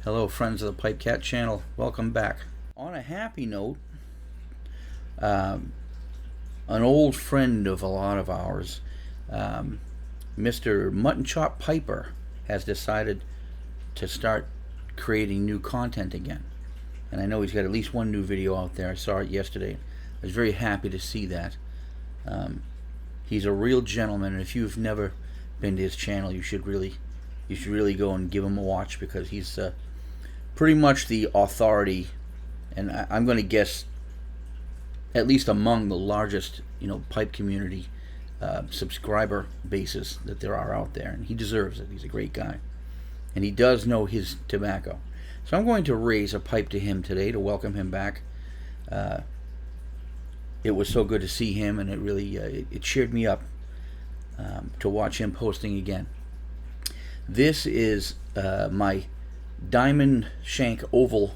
Hello, friends of the PipeCat channel. Welcome back. On a happy note, an old friend of a lot of ours, Mr. Muttnchop Piper, has decided to start creating new content again. And I know he's got at least one new video out there. I saw it yesterday. I was very happy to see that. He's a real gentleman, and if you've never been to his channel, you should really go and give him a watch, because he's pretty much the authority, and I'm going to guess at least among the largest, pipe community subscriber bases that there are out there, and he deserves it. He's a great guy, and he does know his tobacco. So I'm going to raise a pipe to him today to welcome him back. It was so good to see him, and it really it cheered me up to watch him posting again. This is my diamond shank oval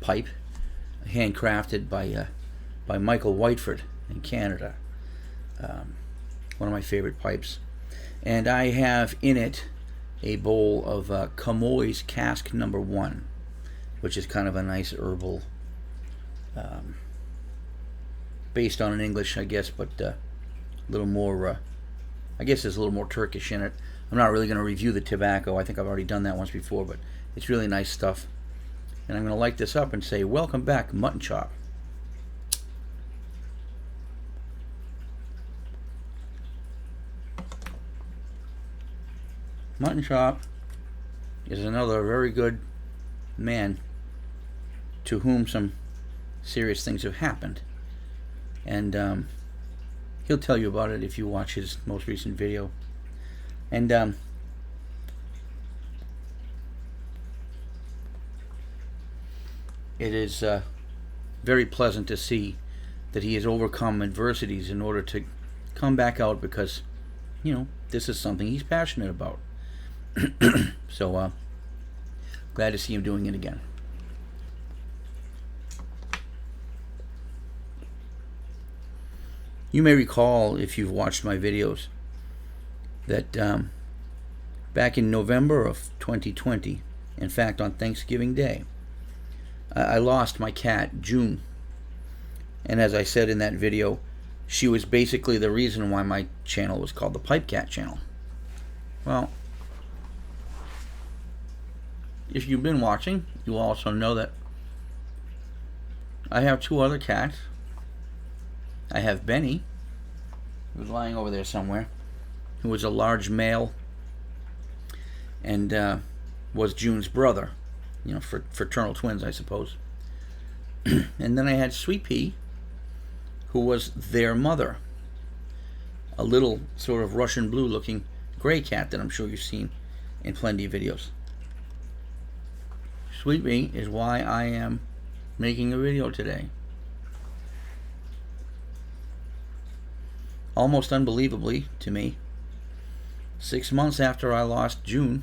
pipe, handcrafted by Michael Whiteford in Canada. One of my favorite pipes. And I have in it a bowl of Camoys Cask number 1, which is kind of a nice herbal, based on an English, I guess, but a little more, I guess there's a little more Turkish in it. I'm not really going to review the tobacco. I think I've already done that once before, but it's really nice stuff. And I'm going to light this up and say, welcome back, Muttnchop. Muttnchop is another very good man to whom some serious things have happened. And he'll tell you about it if you watch his most recent video. And it is very pleasant to see that he has overcome adversities in order to come back out, because this is something he's passionate about. So glad to see him doing it again. You may recall, if you've watched my videos, that back in November of 2020, in fact on Thanksgiving Day, I lost my cat, Joon. And as I said in that video, she was basically the reason why my channel was called the PipeCat channel. Well, if you've been watching, you also know that I have 2 other cats. I have Benny, who's lying over there somewhere, who was a large male and was Joon's brother, fraternal twins, I suppose. And then I had Swee'Pea, who was their mother, a little sort of Russian blue looking gray cat that I'm sure you've seen in plenty of videos. Swee'Pea is why I am making a video today. Almost unbelievably to me, 6 months after I lost Joon,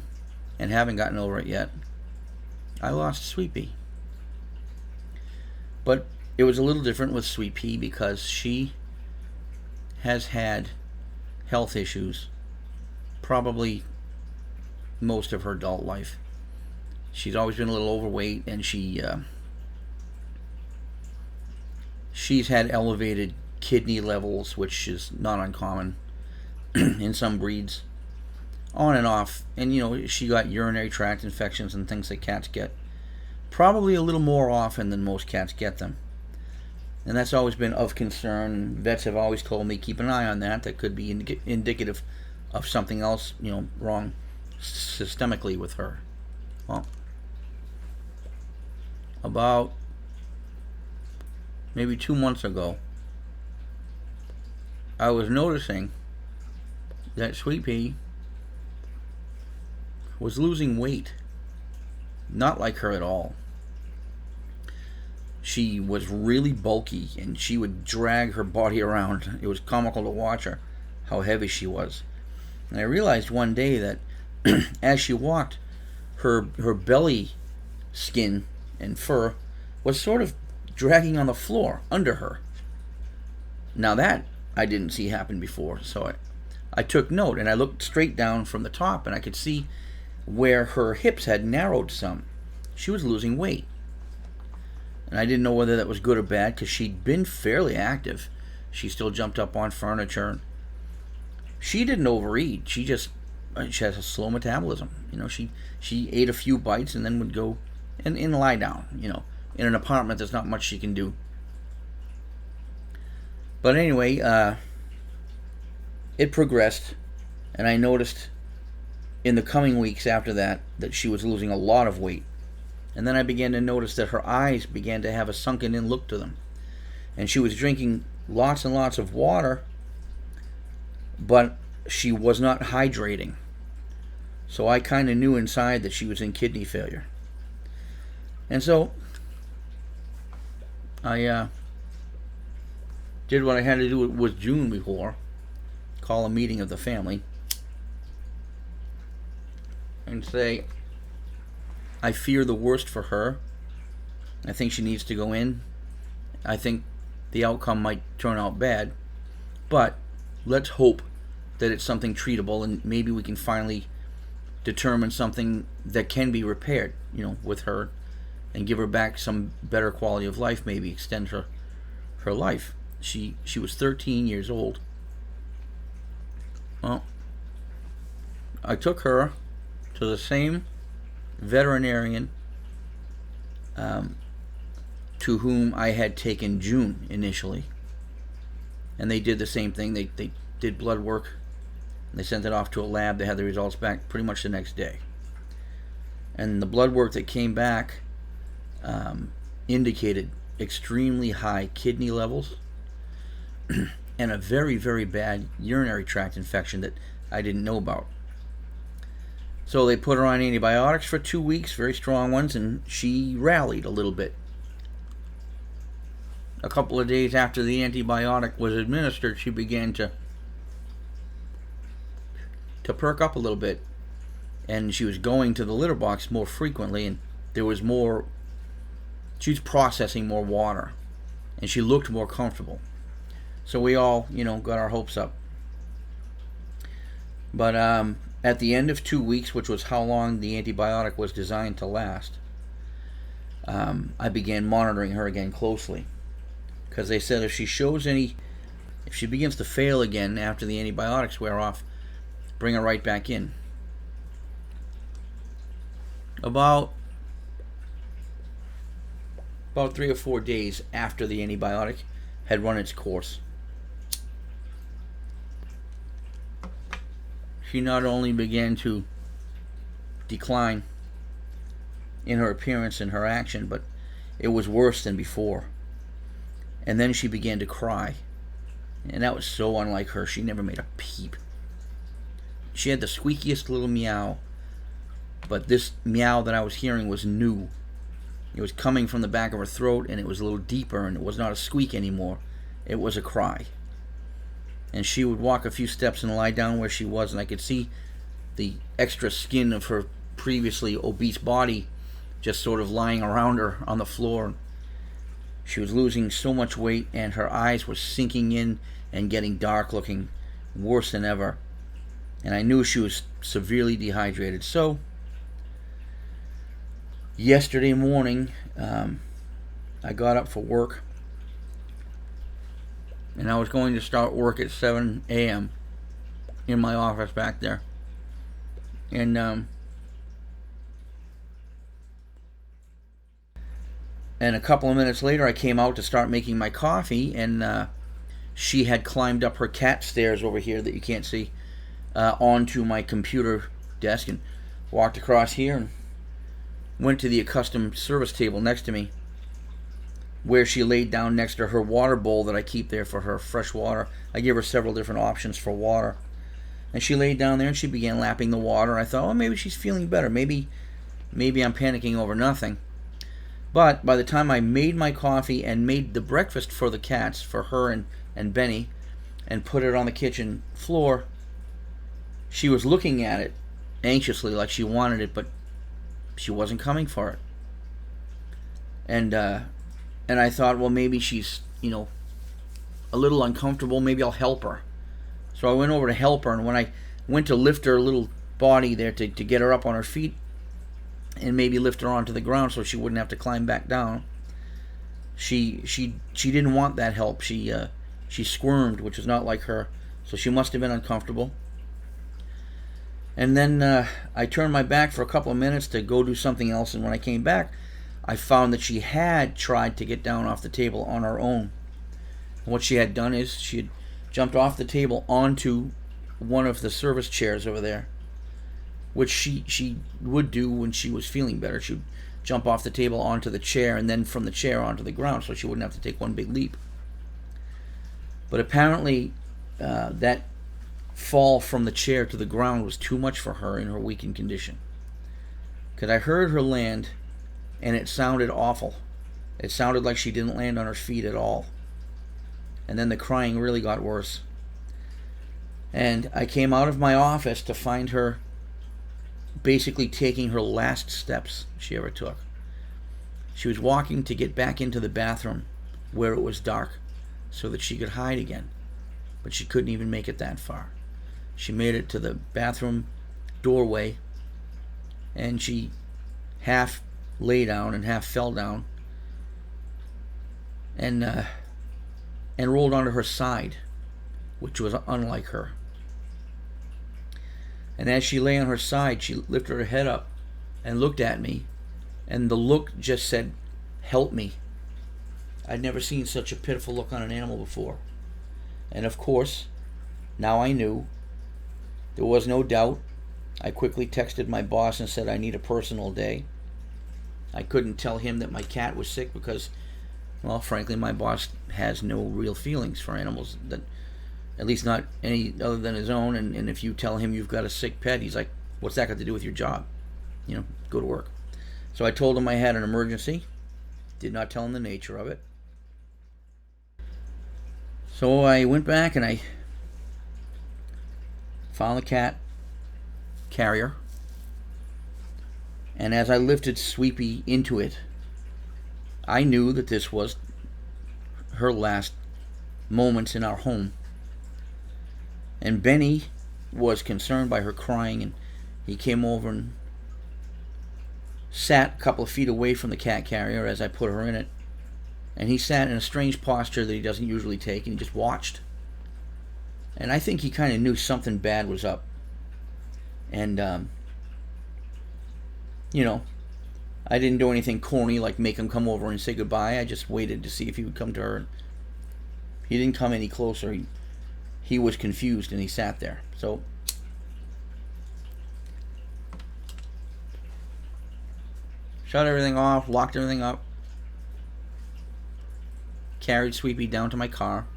and haven't gotten over it yet, I lost Swee'Pea. But it was a little different with Swee'Pea, because she has had health issues probably most of her adult life. She's always been a little overweight, and she's had elevated kidney levels, which is not uncommon in some breeds, on and off. And she got urinary tract infections and things that cats get, probably a little more often than most cats get them, and that's always been of concern. Vets have always told me, keep an eye on that. That could be indicative of something else wrong systemically with her. Well, about maybe 2 months ago, I was noticing that Swee'Pea was losing weight. Not like her at all. She was really bulky, and she would drag her body around. It was comical to watch her, how heavy she was. And I realized one day that as she walked, her belly skin and fur was sort of dragging on the floor under her. Now that I didn't see happen before, so I took note, and I looked straight down from the top, and I could see where her hips had narrowed some. she was losing weight. And I didn't know whether that was good or bad because she'd been fairly active. She still jumped up on furniture. She didn't overeat. She has a slow metabolism. She ate a few bites and then would go and lie down. In an apartment, there's not much she can do. But anyway, it progressed, and I noticed in the coming weeks after that she was losing a lot of weight. And then I began to notice that her eyes began to have a sunken-in look to them. And she was drinking lots and lots of water, but she was not hydrating. So I kind of knew inside that she was in kidney failure. And so I did what I had to do with Joon before, call a meeting of the family, and say, I fear the worst for her. I think she needs to go in. I think the outcome might turn out bad, but let's hope that it's something treatable and maybe we can finally determine something that can be repaired, with her and give her back some better quality of life, maybe extend her life. She was 13 years old. Well, I took her to the same veterinarian to whom I had taken Joon initially, and they did the same thing. They did blood work, and they sent it off to a lab. They had the results back pretty much the next day, and the blood work that came back indicated extremely high kidney levels and a very, very bad urinary tract infection that I didn't know about. So they put her on antibiotics for 2 weeks, very strong ones, and she rallied a little bit. A couple of days after the antibiotic was administered, she began to perk up a little bit, and she was going to the litter box more frequently, and there was more, she was processing more water, and she looked more comfortable. So we all, got our hopes up. But at the end of 2 weeks, which was how long the antibiotic was designed to last, I began monitoring her again closely. Because they said if she begins to fail again after the antibiotics wear off, bring her right back in. About 3 or 4 days after the antibiotic had run its course, she not only began to decline in her appearance and her action, but it was worse than before. And then she began to cry. And that was so unlike her. She never made a peep. She had the squeakiest little meow, but this meow that I was hearing was new. It was coming from the back of her throat, and it was a little deeper, and it was not a squeak anymore. It was a cry. And she would walk a few steps and lie down where she was, and I could see the extra skin of her previously obese body just sort of lying around her on the floor. She was losing so much weight, and her eyes were sinking in and getting dark looking, worse than ever. And I knew she was severely dehydrated. So yesterday morning, I got up for work, and I was going to start work at 7 a.m. in my office back there. And a couple of minutes later, I came out to start making my coffee, and she had climbed up her cat stairs over here that you can't see onto my computer desk and walked across here and went to the accustomed service table next to me, where she laid down next to her water bowl that I keep there for her fresh water. I gave her several different options for water. And she laid down there and she began lapping the water. I thought, oh, maybe she's feeling better. Maybe I'm panicking over nothing. But by the time I made my coffee and made the breakfast for the cats, for her and Benny, and put it on the kitchen floor, she was looking at it anxiously like she wanted it, but she wasn't coming for it. And I thought, well, maybe she's, a little uncomfortable. Maybe I'll help her. So I went over to help her, and when I went to lift her little body there to get her up on her feet, and maybe lift her onto the ground so she wouldn't have to climb back down. She didn't want that help. She squirmed, which is not like her, so she must have been uncomfortable. And then I turned my back for a couple of minutes to go do something else, and when I came back, I found that she had tried to get down off the table on her own. And what she had done is she had jumped off the table onto one of the service chairs over there, which she would do when she was feeling better. She would jump off the table onto the chair, and then from the chair onto the ground, so she wouldn't have to take one big leap. But apparently that fall from the chair to the ground was too much for her in her weakened condition. Because I heard her land, and it sounded awful. It sounded like she didn't land on her feet at all. And then the crying really got worse. And I came out of my office to find her basically taking her last steps she ever took. She was walking to get back into the bathroom where it was dark so that she could hide again. But she couldn't even make it that far. She made it to the bathroom doorway, and she half lay down and half fell down, and rolled onto her side, which was unlike her. And as she lay on her side, she lifted her head up and looked at me, and the look just said, "Help me." I'd never seen such a pitiful look on an animal before. And of course, now I knew. There was no doubt. I quickly texted my boss and said I need a personal day. I couldn't tell him that my cat was sick because, well, frankly, my boss has no real feelings for animals, that at least not any other than his own. And if you tell him you've got a sick pet, he's like, what's that got to do with your job? You know, go to work. So I told him I had an emergency. Did not tell him the nature of it. So I went back and I found the cat carrier. And as I lifted Swee'Pea into it, I knew that this was her last moments in our home. And Benny was concerned by her crying, and he came over and sat a couple of feet away from the cat carrier as I put her in it. And he sat in a strange posture that he doesn't usually take, and he just watched. And I think he kind of knew something bad was up. And, I didn't do anything corny like make him come over and say goodbye. I just waited to see if he would come to her. He didn't come any closer. He was confused, and he sat there. So shut everything off, locked everything up, carried Swee'Pea down to my car,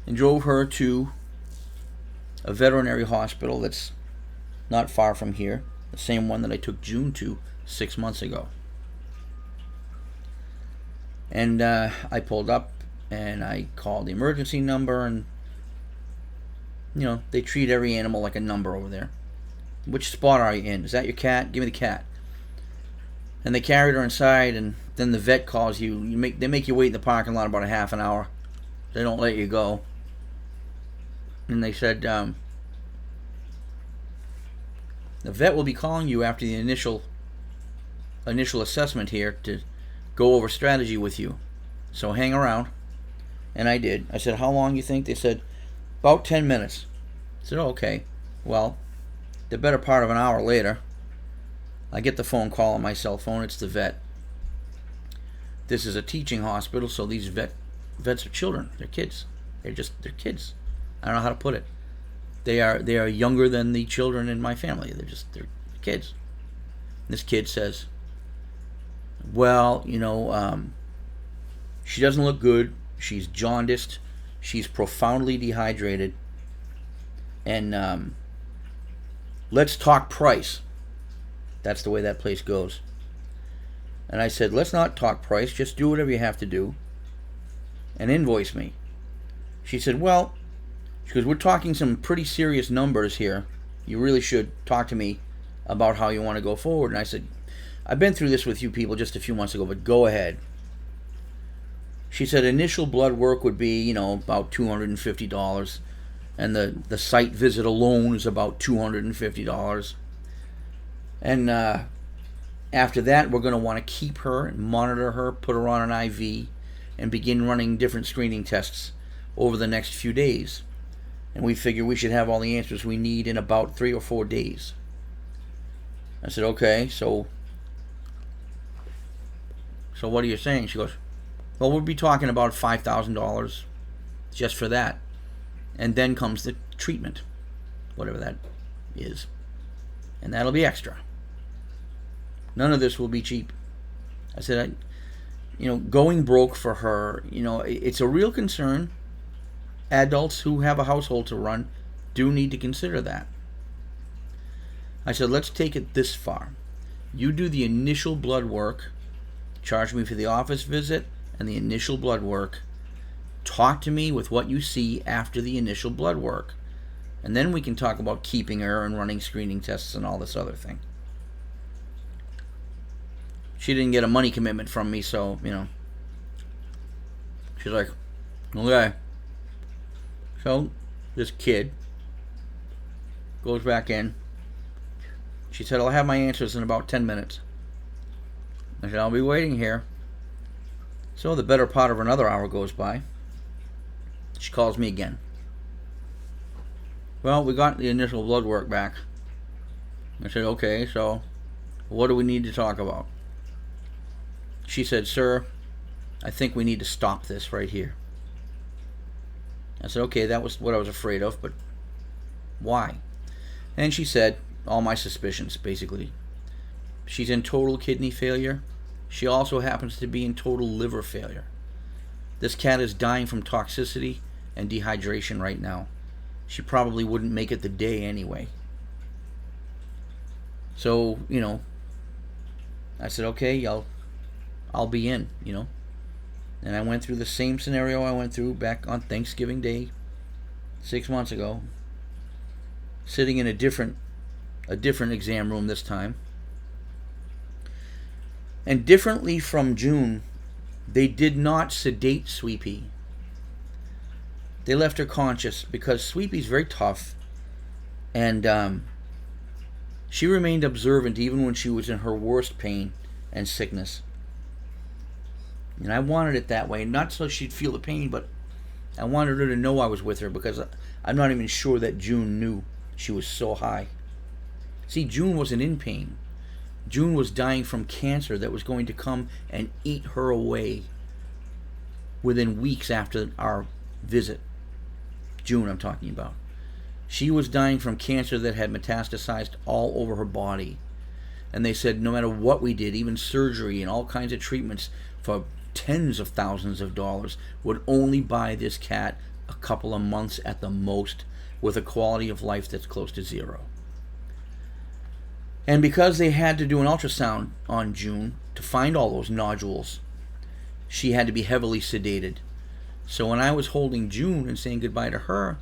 and drove her to a veterinary hospital that's not far from here, the same one that I took Joon to 6 months ago. And I pulled up and I called the emergency number, and they treat every animal like a number over there. Which spot are you in? Is that your cat? Give me the cat. And they carried her inside, and then the vet calls you. They make you wait in the parking lot about a half an hour. They don't let you go. And they said, the vet will be calling you after the initial assessment here to go over strategy with you. So hang around. And I did. I said, how long you think? They said, about 10 minutes. I said, oh, okay. Well, the better part of an hour later, I get the phone call on my cell phone. It's the vet. This is a teaching hospital, so these vets are children. They're kids. They're kids. I don't know how to put it. They are younger than the children in my family. They're kids. This kid says, well, she doesn't look good. She's jaundiced. She's profoundly dehydrated. And let's talk price. That's the way that place goes. And I said, let's not talk price. Just do whatever you have to do and invoice me. She said, well, because we're talking some pretty serious numbers here. You really should talk to me about how you want to go forward. And I said, I've been through this with you people just a few months ago, but go ahead. She said initial blood work would be, about $250. And the site visit alone is about $250. And After that, we're going to want to keep her and monitor her, put her on an IV, and begin running different screening tests over the next few days. And we figure we should have all the answers we need in about 3 or 4 days. I said, okay, so what are you saying? She goes, well, we'll be talking about $5,000 just for that. And then comes the treatment, whatever that is. And that'll be extra. None of this will be cheap. I said, going broke for her, it's a real concern. Adults who have a household to run do need to consider that. I said, let's take it this far. You do the initial blood work, charge me for the office visit and the initial blood work. Talk to me with what you see after the initial blood work. And then we can talk about keeping her and running screening tests and all this other thing. She didn't get a money commitment from me, so, she's like, okay. So, this kid goes back in. She said, I'll have my answers in about 10 minutes. I said, I'll be waiting here. So, the better part of another hour goes by. She calls me again. Well, we got the initial blood work back. I said, okay, so what do we need to talk about? She said, sir, I think we need to stop this right here. I said, okay, that was what I was afraid of, but why? And she said, all my suspicions, basically. She's in total kidney failure. She also happens to be in total liver failure. This cat is dying from toxicity and dehydration right now. She probably wouldn't make it the day anyway. So, I said, okay, I'll be in, And I went through the same scenario I went through back on Thanksgiving Day 6 months ago. Sitting in a different exam room this time. And differently from Joon, they did not sedate Swee'Pea. They left her conscious because Swee'Pea's very tough, and she remained observant even when she was in her worst pain and sickness. And I wanted it that way, not so she'd feel the pain, but I wanted her to know I was with her, because I'm not even sure that Joon knew she was so high. See, Joon wasn't in pain. Joon was dying from cancer that was going to come and eat her away within weeks after our visit. Joon, I'm talking about. She was dying from cancer that had metastasized all over her body. And they said no matter what we did, even surgery and all kinds of treatments for tens of thousands of dollars, would only buy this cat a couple of months at the most, with a quality of life that's close to zero. And because they had to do an ultrasound on Joon to find all those nodules, she had to be heavily sedated. So when I was holding Joon and saying goodbye to her,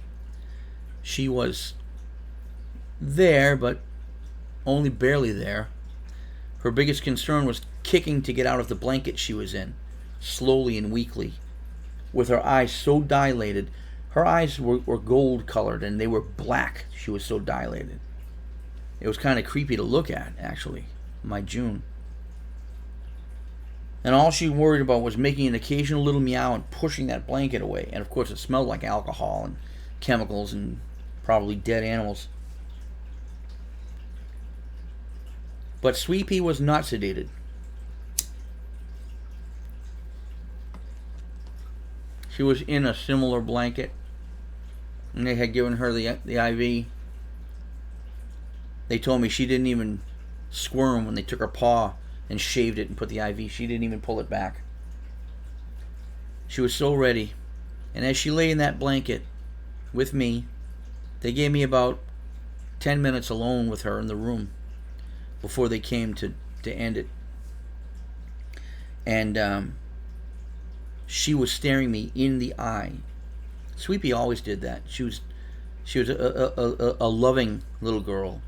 she was there, but only barely there. Her biggest concern was kicking to get out of the blanket she was in, slowly and weakly, with her eyes so dilated. Her eyes were gold colored and they were black. She was so dilated. It was kind of creepy to look at, actually, my Joon. And all she worried about was making an occasional little meow and pushing that blanket away. And of course it smelled like alcohol and chemicals and probably dead animals. But Swee'Pea was not sedated. She was in a similar blanket, and they had given her the IV. They told me she didn't even squirm when they took her paw and shaved it and put the IV. She didn't even pull it back. She was so ready. And as she lay in that blanket with me, they gave me about 10 minutes alone with her in the room before they came to end it. And she was staring me in the eye. Swee'Pea always did that. She was a loving little girl.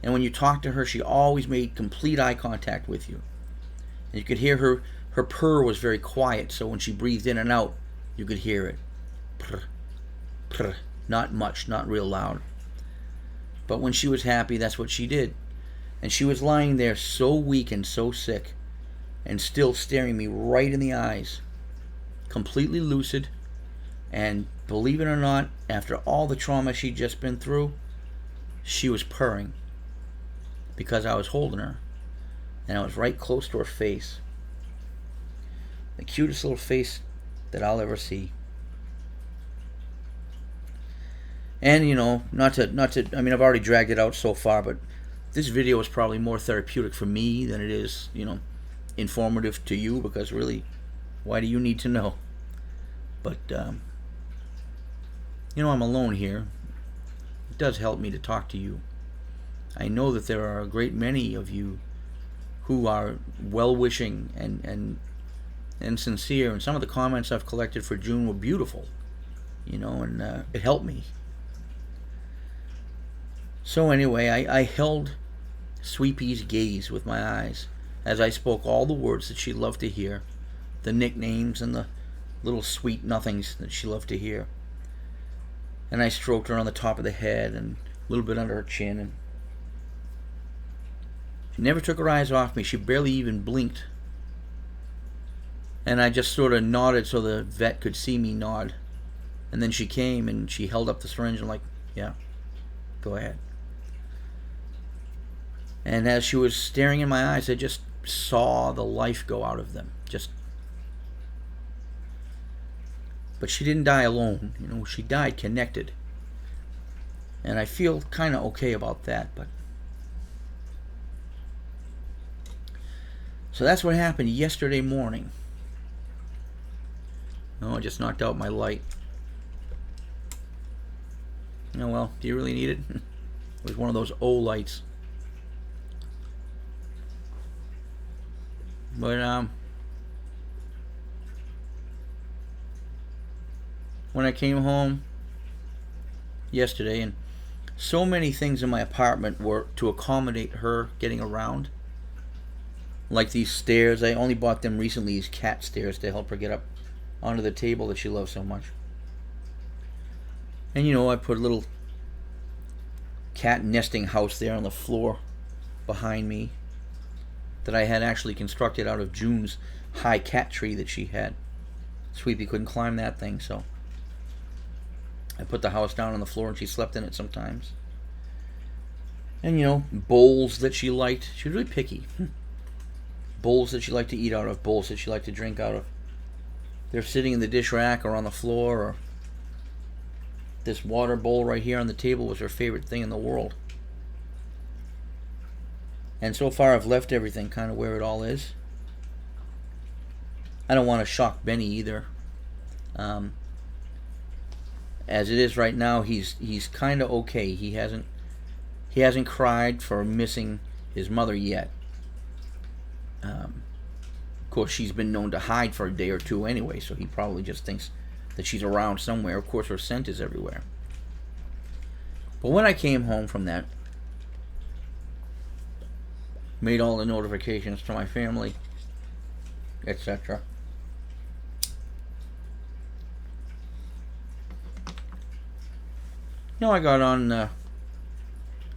And when you talked to her, she always made complete eye contact with you. And you could hear her purr was very quiet, so when she breathed in and out, you could hear it. Prr, prr. Not much, not real loud. But when she was happy, that's what she did. And she was lying there so weak and so sick, and still staring me right in the eyes, completely lucid. And believe it or not, after all the trauma she'd just been through, she was purring because I was holding her, and I was right close to her face. The cutest little face that I'll ever see. And, you know, not to, I mean, I've already dragged it out so far, but this video is probably more therapeutic for me than it is, you know, informative to you, because really, why do you need to know? But, you know, I'm alone here. It does help me to talk to you. I know that there are a great many of you who are well-wishing and sincere, and some of the comments I've collected for Joon were beautiful, you know, and it helped me. So anyway, I held Swee'Pea's gaze with my eyes as I spoke all the words that she loved to hear, the nicknames and the little sweet nothings that she loved to hear. And I stroked her on the top of the head and a little bit under her chin, and she never took her eyes off me. She barely even blinked. And I just sort of nodded so the vet could see me nod. And then she came and she held up the syringe and like, yeah, go ahead. And as she was staring in my eyes, I just saw the life go out of them. But she didn't die alone. You know, she died connected. And I feel kind of okay about that. But so that's what happened yesterday morning. Oh, I just knocked out my light. Oh well, do you really need it? It was one of those O lights. But when I came home yesterday, and so many things in my apartment were to accommodate her getting around, like these stairs. I only bought them recently, these cat stairs, to help her get up onto the table that she loves so much. And you know, I put a little cat nesting house there on the floor behind me that I had actually constructed out of Joon's high cat tree that she had. Swee'Pea couldn't climb that thing, so I put the house down on the floor and she slept in it sometimes. And you know, bowls that she liked. She was really picky. Bowls that she liked to eat out of, bowls that she liked to drink out of. They're sitting in the dish rack or on the floor, or this water bowl right here on the table was her favorite thing in the world. And so far I've left everything kind of where it all is. I don't want to shock Benny either. As it is right now, he's kind of okay. He hasn't cried for missing his mother yet. Of course, she's been known to hide for a day or two anyway, so he probably just thinks that she's around somewhere. Of course, her scent is everywhere. But when I came home from that, made all the notifications to my family, etc. You know, I got on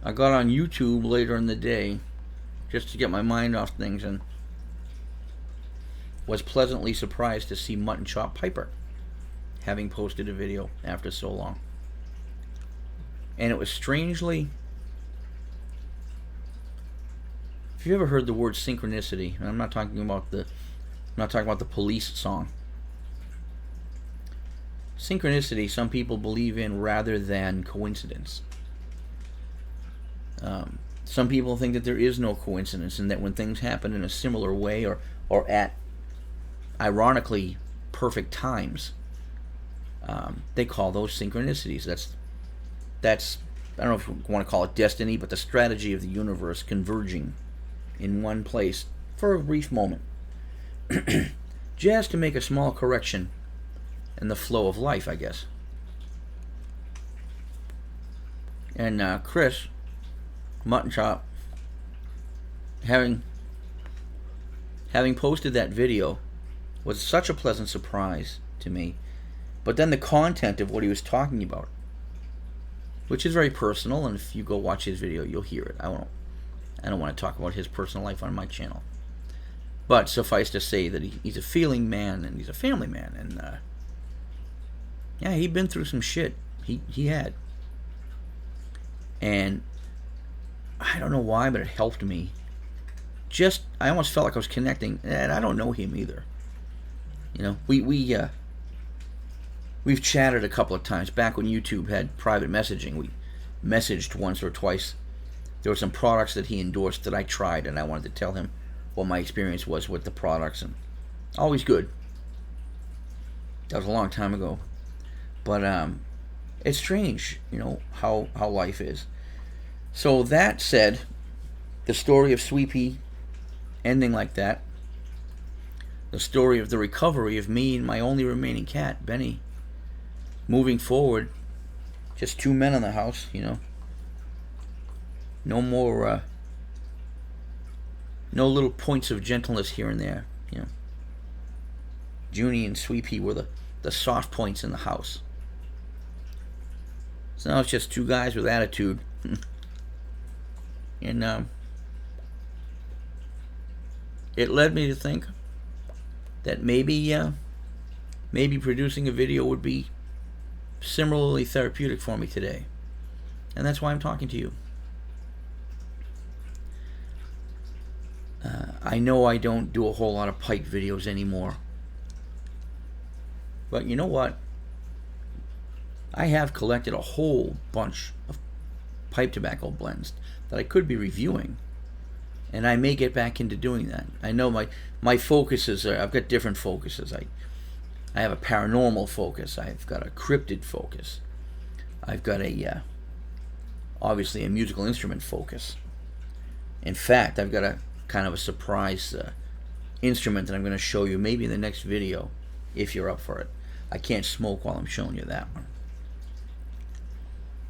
YouTube later in the day just to get my mind off things, and was pleasantly surprised to see Muttnchop Piper having posted a video after so long. And it was strangely, if you ever heard the word synchronicity, and I'm not talking about the Police song. Synchronicity, some people believe in rather than coincidence. Some people think that there is no coincidence, and that when things happen in a similar way or at ironically perfect times, they call those synchronicities. That's I don't know if you want to call it destiny, but the strategy of the universe converging in one place for a brief moment, just to make a small correction in the flow of life, I guess. And Chris Muttnchop, having posted that video, was such a pleasant surprise to me. But then the content of what he was talking about, which is very personal, and if you go watch his video, you'll hear it. I don't want to talk about his personal life on my channel. But suffice to say that he's a feeling man and he's a family man. And yeah, he'd been through some shit. He had. And I don't know why, but it helped me. I almost felt like I was connecting, and I don't know him either. You know, we've chatted a couple of times back when YouTube had private messaging. We messaged once or twice. There were some products that he endorsed that I tried, and I wanted to tell him what my experience was with the products, and always good. That was a long time ago, but it's strange, you know, how life is. So that said, the story of Swee'Pea ending like that, the story of the recovery of me and my only remaining cat, Benny, moving forward, just 2 men in the house, you know, no more, no little points of gentleness here and there, you know. Junie and Swee'Pea were the soft points in the house. So now it's just 2 guys with attitude. And it led me to think that maybe producing a video would be similarly therapeutic for me today. And that's why I'm talking to you. I know I don't do a whole lot of pipe videos anymore. But you know what? I have collected a whole bunch of pipe tobacco blends that I could be reviewing. And I may get back into doing that. I know my focuses are, I've got different focuses. I have a paranormal focus. I've got a cryptid focus. I've got obviously a musical instrument focus. In fact, I've got a kind of a surprise instrument that I'm going to show you maybe in the next video, if you're up for it. I can't smoke while I'm showing you that one.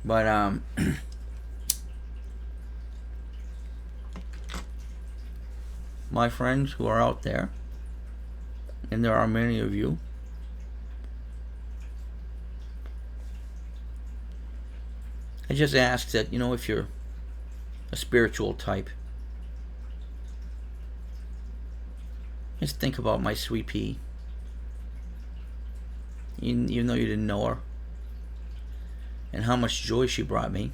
But my friends who are out there, and there are many of you, I just ask that, you know, if you're a spiritual type, just think about my Swee'Pea. Even though you didn't know her, and how much joy she brought me,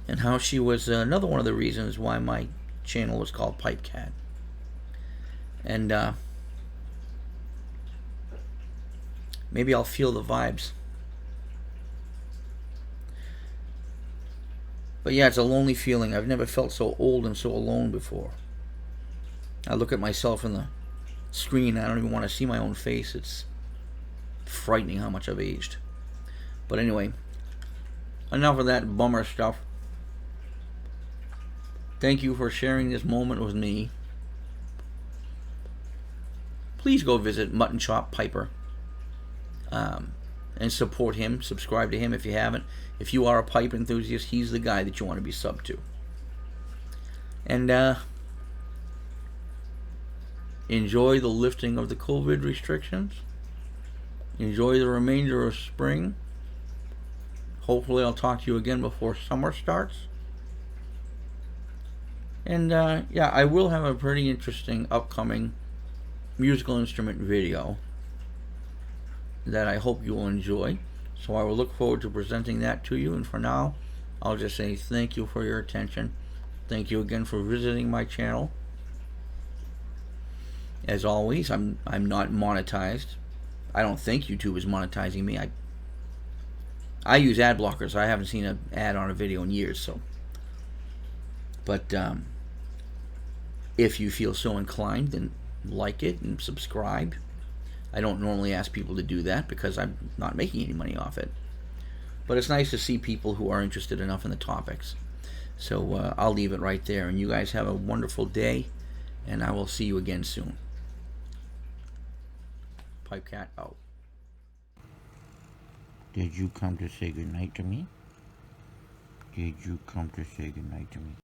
and how she was another one of the reasons why my channel was called PipeCat. And maybe I'll feel the vibes. But yeah, it's a lonely feeling. I've never felt so old and so alone before. I look at myself in the screen, I don't even want to see my own face. It's frightening how much I've aged. But anyway, enough of that bummer stuff. Thank you for sharing this moment with me. Please go visit Muttnchop Piper and support him. Subscribe to him if you haven't. If you are a pipe enthusiast, he's the guy that you want to be subbed to. And enjoy the lifting of the COVID restrictions. Enjoy the remainder of spring. Hopefully I'll talk to you again before summer starts. And yeah, I will have a pretty interesting upcoming musical instrument video that I hope you will enjoy. So I will look forward to presenting that to you. And for now, I'll just say thank you for your attention. Thank you again for visiting my channel. As always, I'm not monetized. I don't think YouTube is monetizing me. I use ad blockers. I haven't seen an ad on a video in years. So, but if you feel so inclined, then like it and subscribe. I don't normally ask people to do that because I'm not making any money off it. But it's nice to see people who are interested enough in the topics. So I'll leave it right there. And you guys have a wonderful day. And I will see you again soon. PipeCat out. Did you come to say goodnight to me? Did you come to say goodnight to me?